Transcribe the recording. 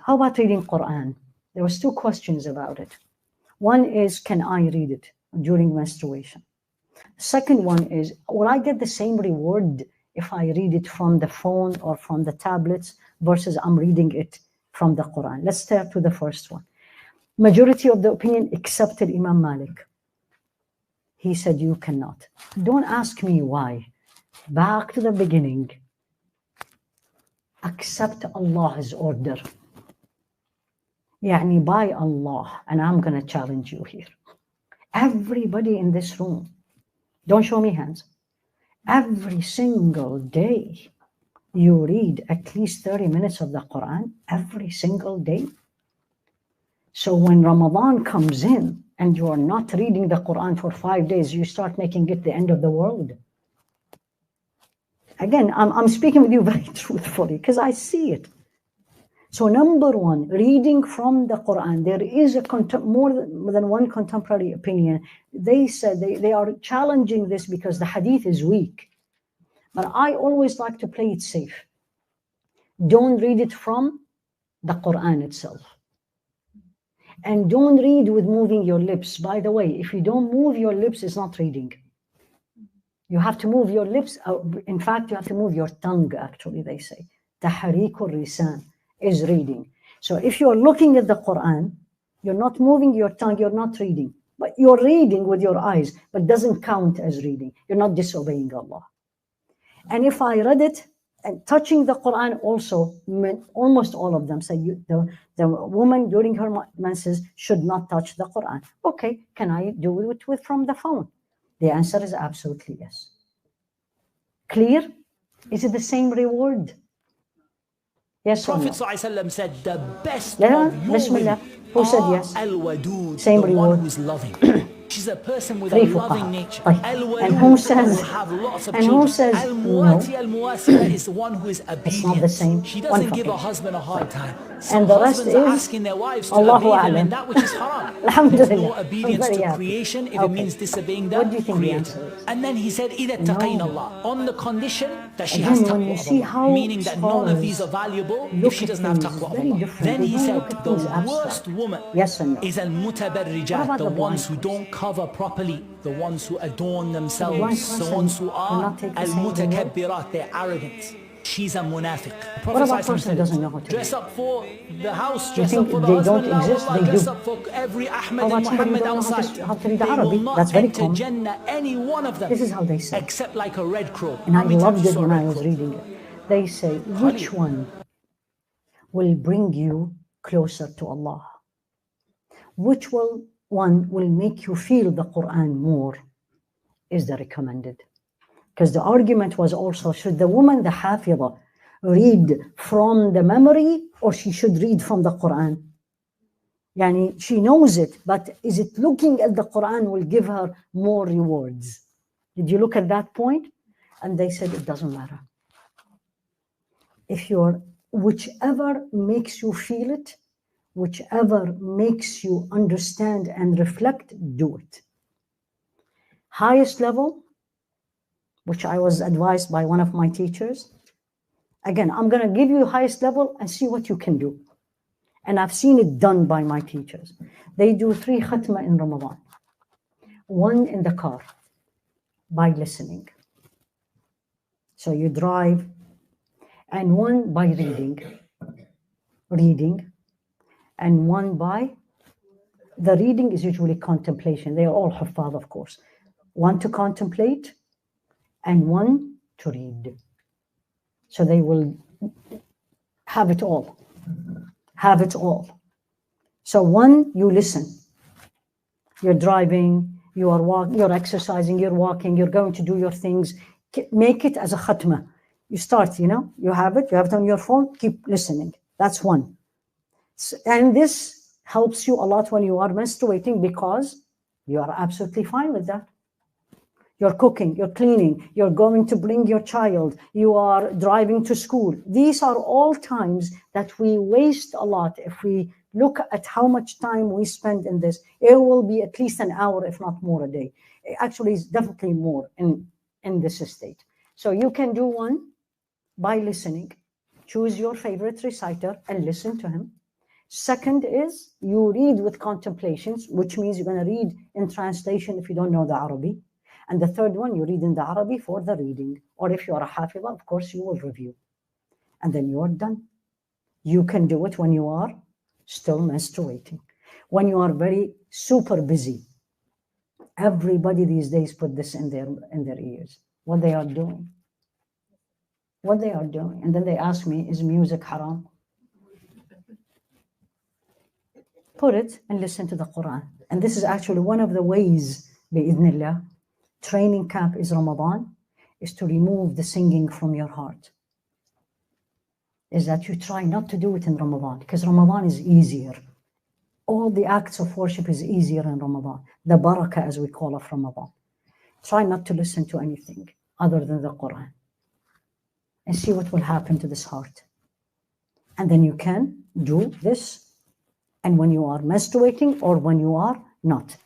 How about reading Quran? There was 2 questions about it. One is, can I read it during menstruation? The second one is, will I get the same reward if I read it from the phone or from the tablets versus I'm reading it from the Quran? Let's start with the first one. Majority of the opinion accepted Imam Malik. He said you cannot. Don't ask me why. Back to the beginning. Accept Allah's order. Yani by Allah, and I'm going to challenge you here. Everybody in this room, don't show me hands. Every single day, you read at least 30 minutes of the Quran every single day. So when Ramadan comes in and you are not reading the Quran for 5 days, you start making it the end of the world. Again, I'm speaking with you very truthfully because I see it. So number one, reading from the Quran. There is more than one contemporary opinion. They said they are challenging this because the hadith is weak. But I always like to play it safe. Don't read it from the Quran itself. And don't read with moving your lips. By the way, if you don't move your lips, it's not reading. You have to move your lips. In fact, you have to move your tongue, actually, they say. Tahriqul lisan is reading. So if you're looking at the Quran, you're not moving your tongue, you're not reading. But you're reading with your eyes, but doesn't count as reading. You're not disobeying Allah. And if I read it, and touching the Quran also, almost all of them say the woman during her menses should not touch the Quran. Okay, can I do it from the phone? The answer is absolutely yes. Clear? Is it the same reward? Yes or no? Prophet ﷺ said the best of your women Who said yes? Al-Wadud, Same the reward. one who's loving. She's a person with a loving nature. And who says? Have lots of And who children. says Al-Muwati no? Al-Muwasila is the one who is obedient. It's not the same. She doesn't give her husband a hard time. And the rest husbands are is asking their wives to Allahu obey them in A'lam. that which is haram. Alhamdulillah. There's no obedience I'm very to happy. creation if it Okay. means disobeying them. What do you think the answer is? And then he said, إِذَا اتَّقَيْنَ اللَّهِ, on the condition that she Again, has when you taqwa see of Allah, how meaning that none of these are valuable if she doesn't have taqwa of Allah. Then he said, the worst woman Yes or no? is What al-mutabarrijat, about the the ones who blind don't cover properly, the ones who adorn themselves, person the ones who will are not take the same al-mutakabbirat, they're arrogant. She's a munafiq. What about a person who doesn't know how to dress up for the house, Do you dress up think for the they husband, don't exist? Allah, They dress do. up for every How Ahmed about and somebody who Muhammad don't know outside. how to read They will Arabic? not That's very enter common. Jannah, any one of them. This is how they say. Except like a red crow. And How I many times loved you it saw a when I red was crow? reading it. They say, which one will bring you closer to Allah? Which one will make you feel the Quran more is the recommended. Because the argument was also, should the woman, the hafidah, read from the memory or she should read from the Quran? Yani she knows it, but is it looking at the Quran will give her more rewards? Did you look at that point? And they said it doesn't matter. If you're, whichever makes you feel it, whichever makes you understand and reflect, do it. Highest level, which I was advised by one of my teachers. Again, I'm going to give you highest level and see what you can do. And I've seen it done by my teachers. They do 3 khatma in Ramadan. 1 in the car by listening. So you drive, and 1 by reading, and 1 by, the reading is usually contemplation. They are all huffaz, of course. 1 to contemplate, and 1 to read. So they will have it all. Have it all. So 1, you listen. You're driving, you are walking, you're exercising, you're walking, you're going to do your things. Make it as a khatma. You start, you have it on your phone, keep listening. That's 1. And this helps you a lot when you are menstruating because you are absolutely fine with that. You're cooking, you're cleaning, you're going to bring your child, you are driving to school. These are all times that we waste a lot. If we look at how much time we spend in this, it will be at least an hour, if not more a day. Actually, it's definitely more in this state. So you can do 1 by listening. Choose your favorite reciter and listen to him. Second is you read with contemplations, which means you're going to read in translation if you don't know the Arabic. And the third one, you read in the Arabic for the reading. Or if you're a Hafidha, of course, you will review. And then you are done. You can do it when you are still menstruating. When you are very super busy. Everybody these days put this in their ears. What they are doing. What they are doing. And then they ask me, is music haram? Put it and listen to the Quran. And this is actually one of the ways, bi'idhnillah, training camp is Ramadan, is to remove the singing from your heart. Is that you try not to do it in Ramadan, because Ramadan is easier. All the acts of worship is easier in Ramadan. The barakah, as we call it, Ramadan. Try not to listen to anything other than the Quran. And see what will happen to this heart. And then you can do this. And when you are menstruating or when you are not.